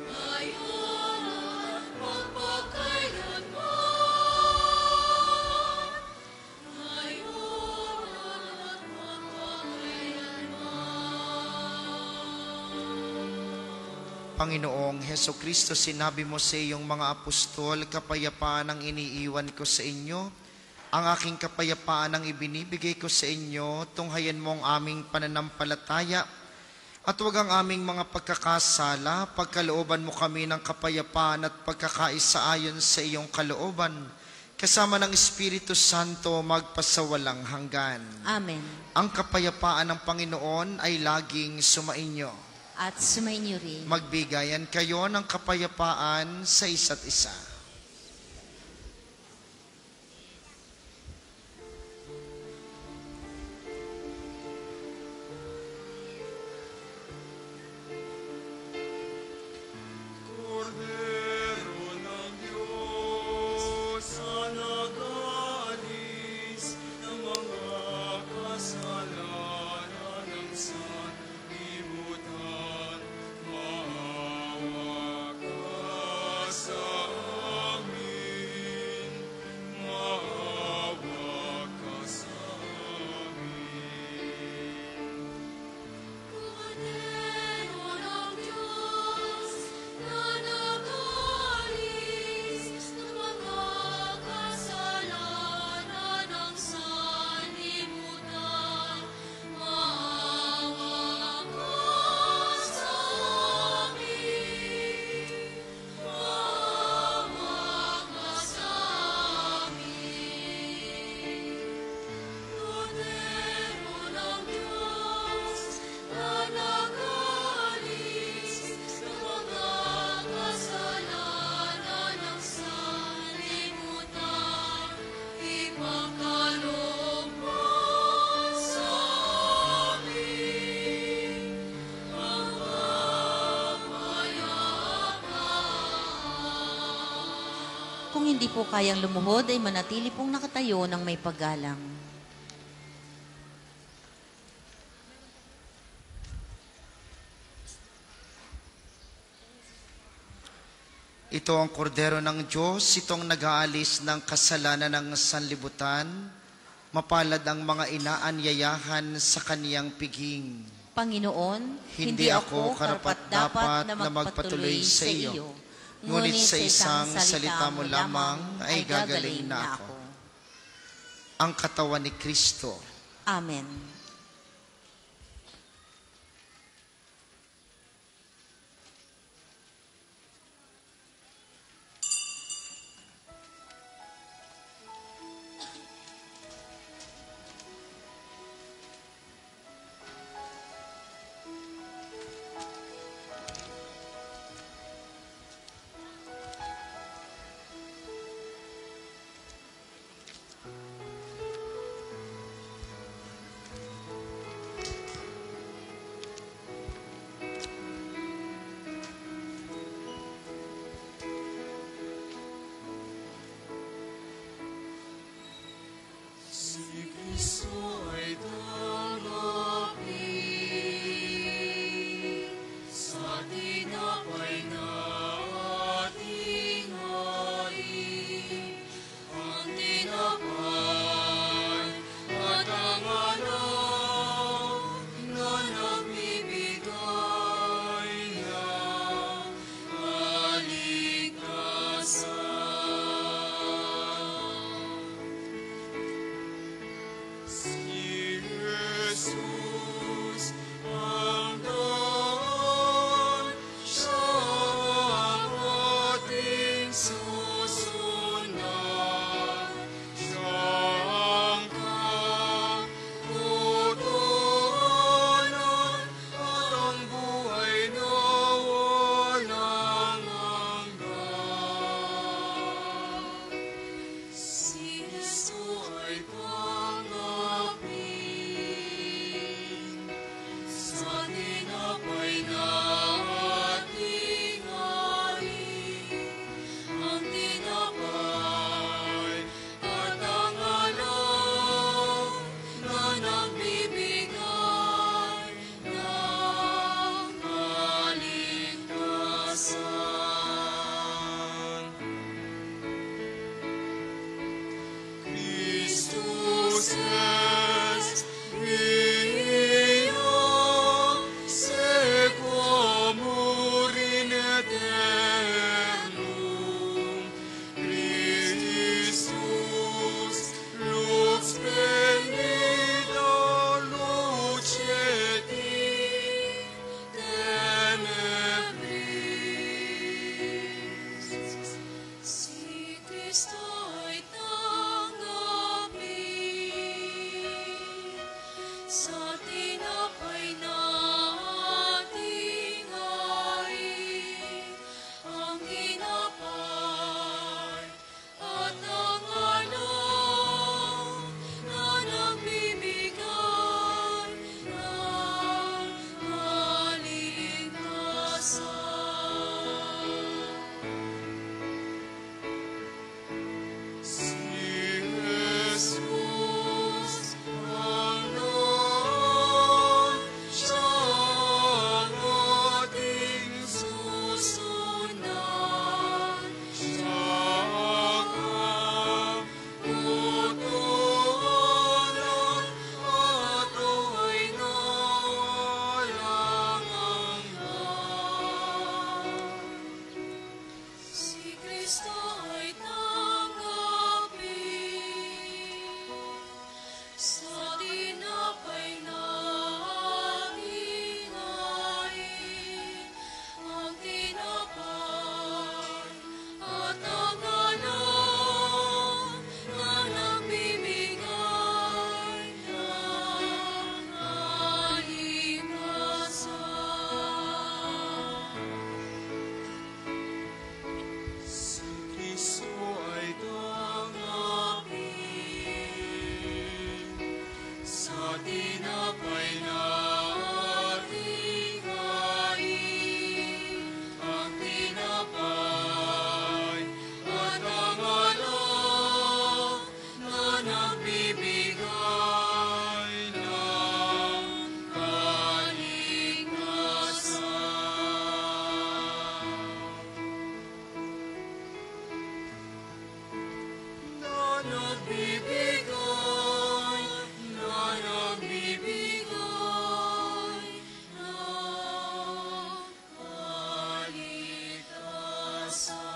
ngayon at magpakailanman. Ngayon at magpakailanman. Panginoong Heso Kristo, sinabi mo sa iyong mga apostol, kapayapaan ang iniiwan ko sa inyo. Ang aking kapayapaan ang ibinibigay ko sa inyo. Tunghayan mo ang aming pananampalataya at huwag ang aming mga pagkakasala. Pagkalooban mo kami ng kapayapaan at pagkakaisa ayon sa iyong kalooban. Kasama ng Espiritu Santo magpasawalang hanggan. Amen. Ang kapayapaan ng Panginoon ay laging sumainyo. At sumainyo rin. Magbigayan kayo ng kapayapaan sa isa't isa. Cordero ng Diyos, na nag-aalis ng mga kasalanan ng sanlibutan, maawa ka sa amin, maawa ka sa amin. Cordero ng Diyos, na nag-aalis ng mga kasalanan ng sanlibutan, maawa ka sa amin, maawa ka sa amin. Cordero ng Diyos, na nag-aalis ng mga kasalanan ng sanlibutan, ipagkaloob mo sa amin ang kapayapaan. Kung hindi po kayang lumuhod, ay manatili pong nakatayo ng may paggalang. Ito ang kordero ng Diyos, itong nag-aalis ng kasalanan ng sanlibutan. Mapalad ang mga inaanyayahan sa kaniyang piging. Panginoon, Hindi ako karapat-dapat na magpatuloy sa iyo. Ngunit sa isang salita mo lamang ay gagaling na ako. Ang katawan ni Kristo. Amen. sa tinapay nating hain, ang tinapay at ang along na nagbibigay ng kaligtasan. Si Jesus ang Lord, siya ang ating susundan. Siya ang putulan at buhay na walang hanggan. Si Kristo ay tanggapin sa tinapay nating hain, ang tinapay at ang along na nagbibigay ng kaligtasan. Si Kristo ay tanggapin sa tinapay nating hain, ang tinapay at ang along na nagbibigay ng kaligtasan. Na nagbibigay ng kaligtasan.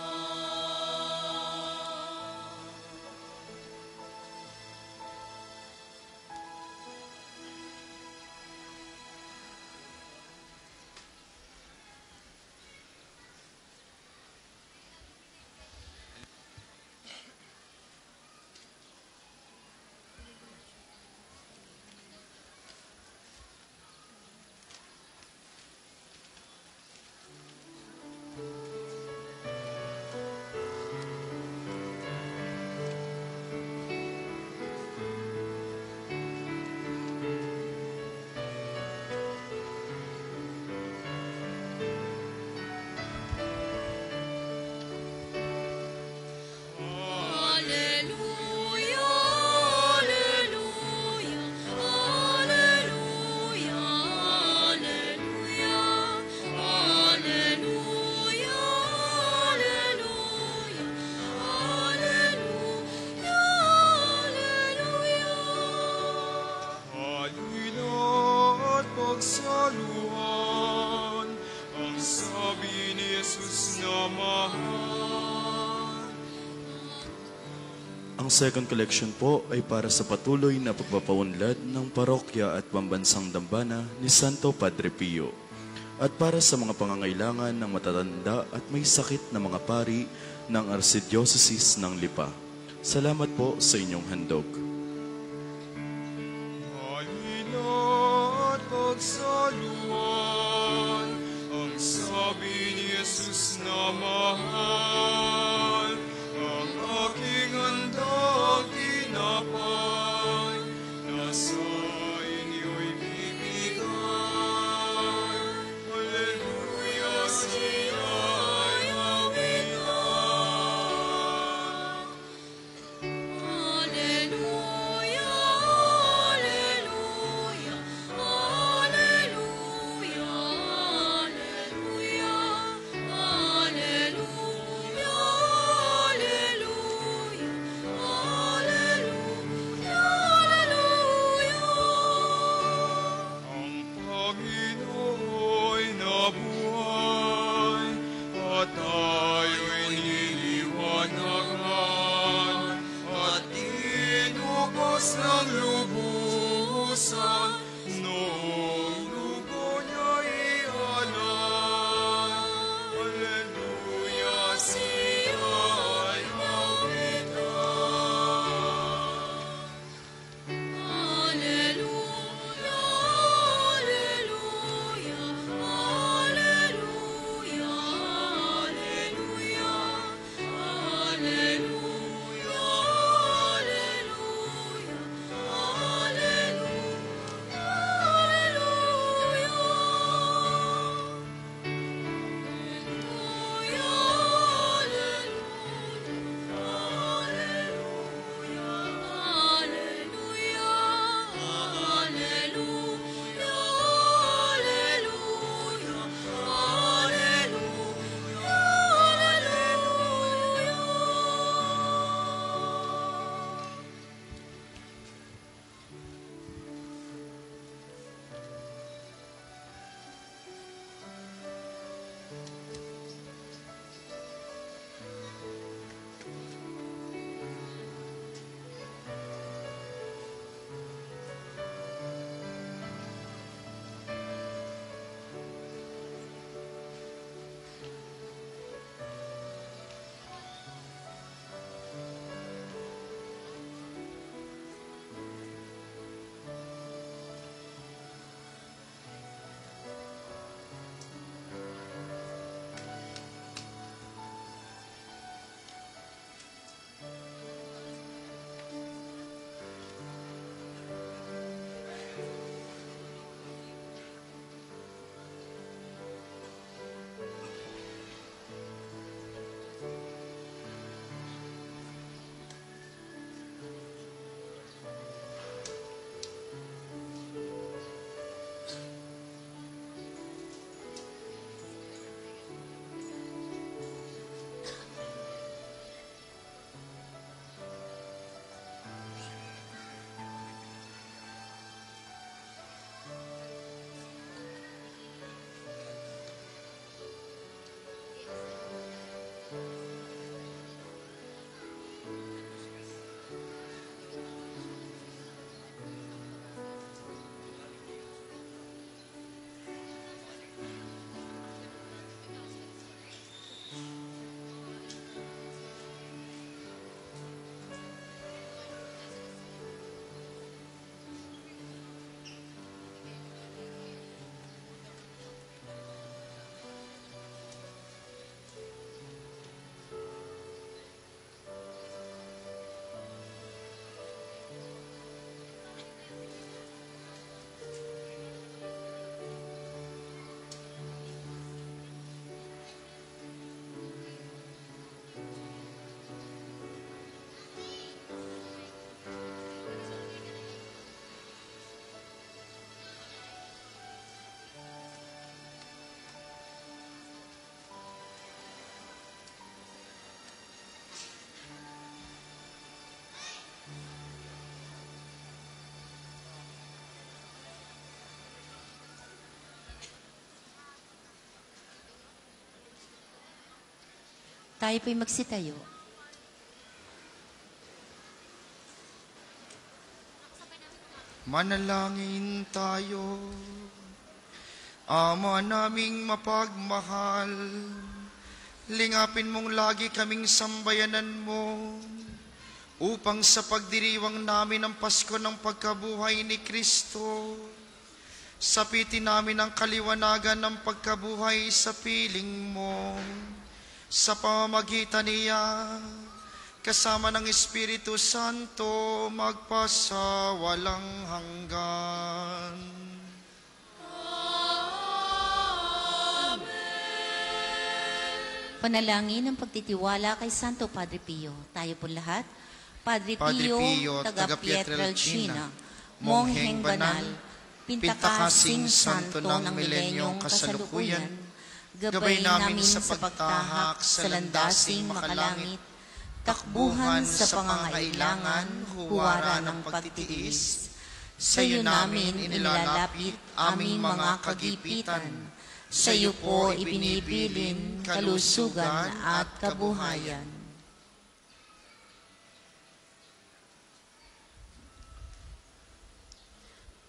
Alleluia, alleluia, alleluia, alleluia, alleluia, alleluia, alleluia, alleluia. Halina at pagsaluhan ang sabi ni Jesus na mahal. Ang second collection po ay para sa patuloy na pagpapaunlad ng parokya at pambansang dambana ni Santo Padre Pio at para sa mga pangangailangan ng matatanda at may sakit na mga pari ng Archdiocese ng Lipa. Salamat po sa inyong handog. Halina at pagsaluhan ang sabi ni Jesus na mahal. Ang aking handog tinapay nasa inyo'y bibigay. Alleluia, siya'y awitan. Alleluia. Tayo po'y magsitayo. Manalangin tayo. Ama naming mapagmahal, lingapin mong lagi kaming sambayanan mo, upang sa pagdiriwang namin ng Pasko ng pagkabuhay ni Kristo, sapitin namin ang kaliwanagan ng pagkabuhay sa piling mo. Sa pamamagitan niya, kasama ng Espiritu Santo, magpasawalang hanggan. Panalangin ng pagtitiwala kay Santo Padre Pio. Tayo po lahat. Padre Padre Pio, Pio, taga Pietrelcina, Pietrelcina, Mongheng Banal, Pintakasing Santo ng Milenyong Kasalukuyan, gabay namin sa pagtahak sa landasing makalangit, takbuhan sa pangangailangan, huwara ng pagtitiis. Sa iyo namin inilalapit aming mga kagipitan. Sa iyo po ibinibilin kalusugan at kabuhayan.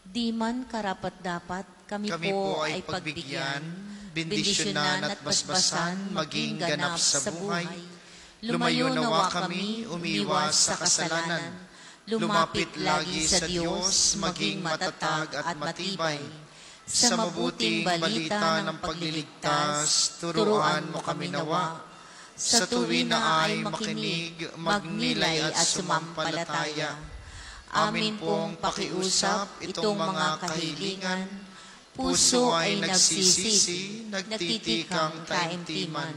Di man karapat-dapat kami po ay pagbigyan, bendisyonan at basbasan, maging ganap sa buhay. Lumayo nawa kami, umiwas sa kasalanan, lumapit lagi sa Diyos, maging matatag at matibay. Sa mabuting balita ng pagliligtas, turuan mo kami nawa. Sa tuwin na ay makinig, magnilay at sumampalataya. Amin pong pakiusap itong mga kahilingan, puso ay nagsisisi, nagtitikang taimtiman.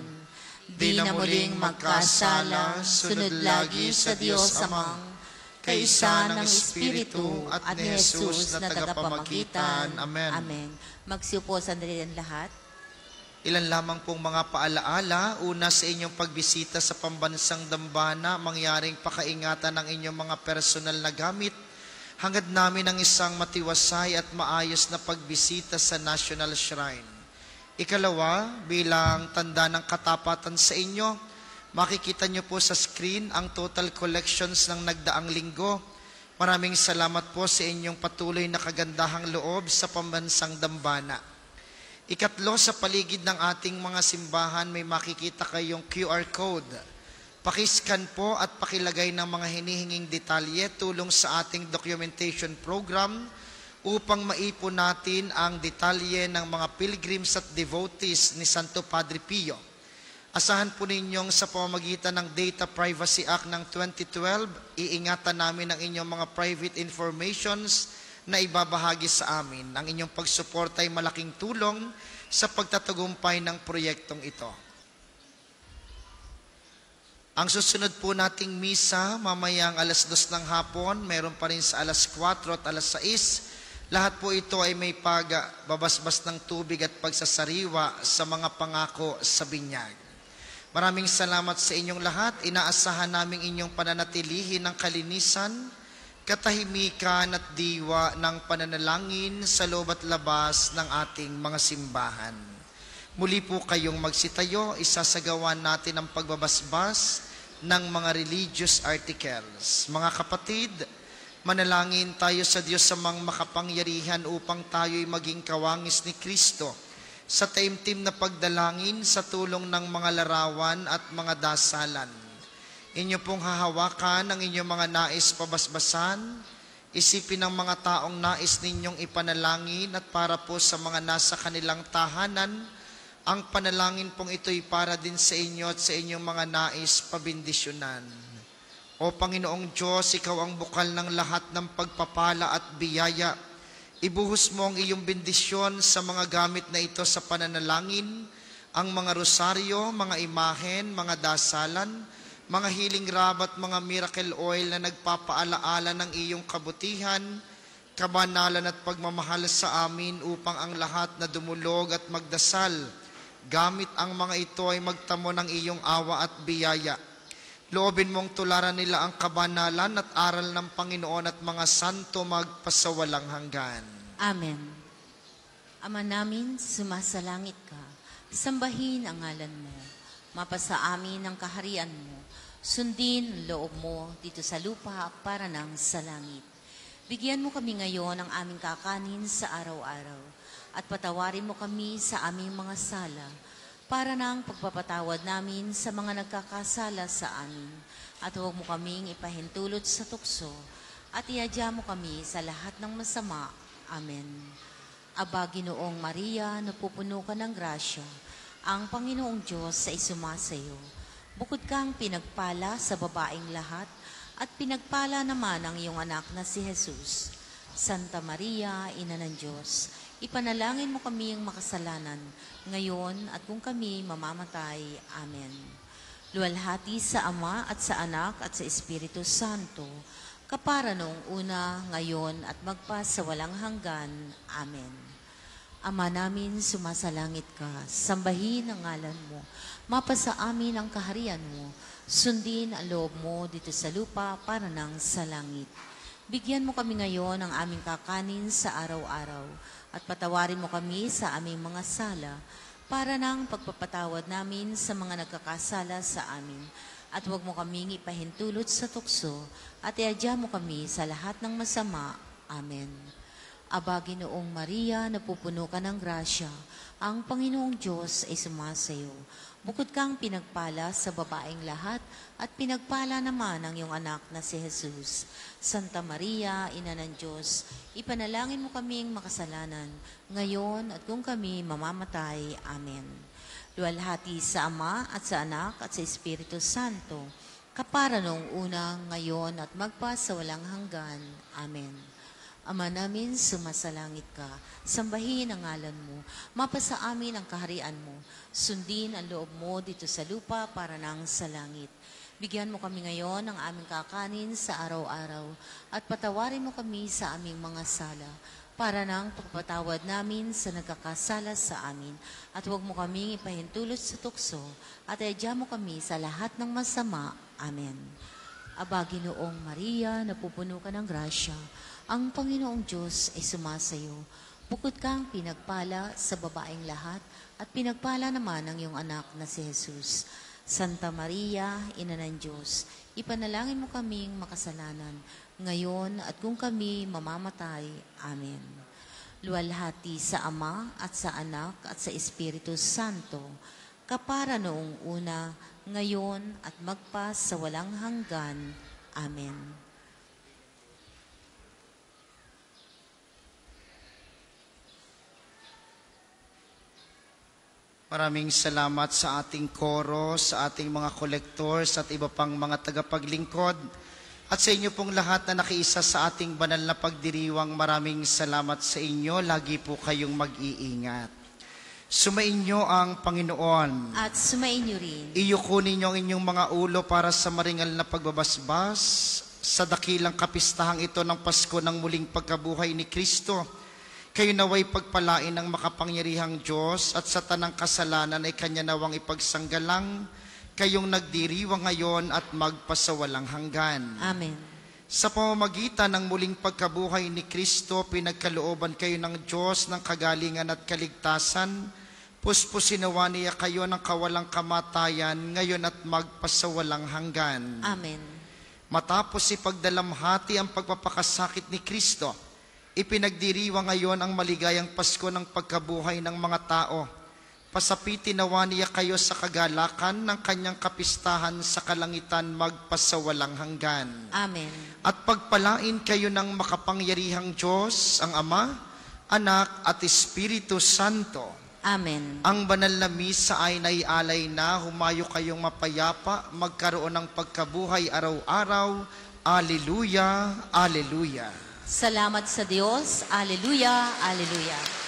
Di na muling magkasala, sunod lagi sa Diyos Amang, kaisa ng Espiritu at ni Jesus na tagapamagitan. Amen. Amen. Magsiupo sandali ang lahat. Ilan lamang pong mga paalaala. Una, sa inyong pagbisita sa pambansang dambana, mangyaring pakaingatan ng inyong mga personal na gamit. Hangad namin ang isang matiwasay at maayos na pagbisita sa National Shrine. Ikalawa, bilang tanda ng katapatan sa inyo, makikita nyo po sa screen ang total collections ng nagdaang linggo. Maraming salamat po sa inyong patuloy na kagandahang loob sa pambansang dambana. Ikatlo, sa paligid ng ating mga simbahan, may makikita kayong QR code. Pakiscan po at pakilagay ng mga hinihinging detalye tulong sa ating documentation program upang maipon natin ang detalye ng mga pilgrims at devotees ni Santo Padre Pio. Asahan po ninyong sa pamamagitan ng Data Privacy Act ng 2012, iingatan namin ang inyong mga private informations na ibabahagi sa amin. Ang inyong pagsuporta ay malaking tulong sa pagtatagumpay ng proyektong ito. Ang susunod po nating misa, mamayang alas 2 ng hapon, meron pa rin sa alas 4 at alas 6. Lahat po ito ay may pagbabasbas ng tubig at pagsasariwa sa mga pangako sa binyag. Maraming salamat sa inyong lahat. Inaasahan namin inyong pananatilihin ng kalinisan, katahimikan at diwa ng pananalangin sa loob at labas ng ating mga simbahan. Muli po kayong magsitayo, isasagawan natin ang pagbabasbas ng mga religious articles. Mga kapatid, manalangin tayo sa Diyos sa mga makapangyarihan upang tayo'y maging kawangis ni Kristo sa taimtim na pagdalangin sa tulong ng mga larawan at mga dasalan. Inyo pong hahawakan ang inyong mga nais pabasbasan, isipin ng mga taong nais ninyong ipanalangin at para po sa mga nasa kanilang tahanan, ang panalangin pong ito'y para din sa inyo at sa inyong mga nais pabindisyonan. O Panginoong Diyos, Ikaw ang bukal ng lahat ng pagpapala at biyaya. Ibuhos mo ang iyong bendisyon sa mga gamit na ito sa pananalangin, ang mga rosaryo, mga imahen, mga dasalan, mga healing rub at mga miracle oil na nagpapaalaala ng iyong kabutihan, kabanalan at pagmamahal sa amin upang ang lahat na dumulog at magdasal, gamit ang mga ito ay magtamo ng iyong awa at biyaya. Loobin mong tularan nila ang kabanalan at aral ng Panginoon at mga santo magpasawalang hanggan. Amen. Ama namin, sumasalangit ka. Sambahin ang ngalan mo. Mapasa amin ang kaharian mo. Sundin ang loob mo dito sa lupa para nang sa langit. Bigyan mo kami ngayon ng aming kakanin sa araw-araw at patawarin mo kami sa aming mga sala para nang pagpapatawad namin sa mga nagkakasala sa amin. At huwag mo kaming ipahintulot sa tukso at iadya mo kami sa lahat ng masama. Amen. Aba, Ginoong Maria, napupuno ka ng grasya, ang Panginoong Diyos ay sumasayo. Bukod kang pinagpala sa babaeng lahat, at pinagpala naman ang iyong anak na si Jesus. Santa Maria, Ina ng Diyos, ipanalangin mo kami ang makasalanan, ngayon at kung kami mamamatay. Amen. Luwalhati sa Ama at sa Anak at sa Espiritu Santo, kapara noong una, ngayon at magpa sa walang hanggan. Amen. Ama namin, sumasalangit ka, sambahin ang ngalan mo, mapasa amin ang kaharian mo, sundin ang loob mo dito sa lupa para nang sa langit. Bigyan mo kami ngayon ng aming kakanin sa araw-araw at patawarin mo kami sa aming mga sala para nang pagpapatawad namin sa mga nagkakasala sa amin. At huwag mo kaming ipahintulot sa tukso at iadya mo kami sa lahat ng masama. Amen. Aba, Ginoong Maria, napupuno ka ng grasya, ang Panginoong Diyos ay sumasayo. Bukod kang pinagpala sa babaeng lahat, at pinagpala naman ang iyong anak na si Jesus. Santa Maria, Ina ng Diyos, ipanalangin mo kaming makasalanan, ngayon at kung kami mamamatay. Amen. Luwalhati sa Ama at sa Anak at sa Espiritu Santo, kapara noong una, ngayon at magpa sa walang hanggan. Amen. Ama namin, sumasalangit ka, sambahin ang ngalan mo, mapasa amin ang kaharian mo, sundin ang loob mo dito sa lupa para nang sa langit. Bigyan mo kami ngayon ng aming kakanin sa araw-araw at patawarin mo kami sa aming mga sala para nang pagpatawad namin sa nagkakasala sa amin. At huwag mo kaming ipahintulot sa tukso at iadya mo kami sa lahat ng masama. Amen. Aba, Ginoong Maria, napupuno ka ng grasya, ang Panginoong Diyos ay sumasayo. Bukod kang pinagpala sa babaeng lahat, at pinagpala naman ang iyong anak na si Jesus. Santa Maria, Ina ng Diyos, ipanalangin mo kaming makasalanan, ngayon at kung kami mamamatay. Amen. Luwalhati sa Ama at sa Anak at sa Espiritu Santo, kapara noong una, ngayon at magpa sa walang hanggan. Amen. Maraming salamat sa ating koro, sa ating mga collectors at iba pang mga tagapaglingkod. At sa inyo pong lahat na nakiisa sa ating banal na pagdiriwang, maraming salamat sa inyo. Lagi po kayong mag-iingat. Sumainyo ang Panginoon. At sumainyo rin. Iyuko ninyo ang inyong mga ulo para sa maringal na pagbabasbas sa dakilang kapistahang ito ng Pasko ng muling pagkabuhay ni Kristo. Kayo naway pagpalain ng makapangyarihang Diyos at sa tanang kasalanan ay Kanya nawang ipagsanggalang, kayong nagdiriwang ngayon at magpasawalang hanggan. Amen. Sa pamamagitan ng muling pagkabuhay ni Kristo, pinagkalooban kayo ng Diyos ng kagalingan at kaligtasan. Puspusin nawa niya kayo ng kawalang kamatayan ngayon at magpasawalang hanggan. Amen. Matapos ipagdalamhati ang pagpapakasakit ni Kristo, ipinagdiriwang ngayon ang maligayang Pasko ng pagkabuhay ng mga tao. Pasapitin nawa niya kayo sa kagalakan ng kanyang kapistahan sa kalangitan magpasawalang hanggan. Amen. At pagpalain kayo ng makapangyarihang Diyos, ang Ama, Anak at Espiritu Santo. Amen. Ang banal na misa ay naialay na, humayo kayong mapayapa, magkaroon ng pagkabuhay araw-araw. Alleluia, Alleluia. Salamat sa Diyos. Alleluia, Alleluia.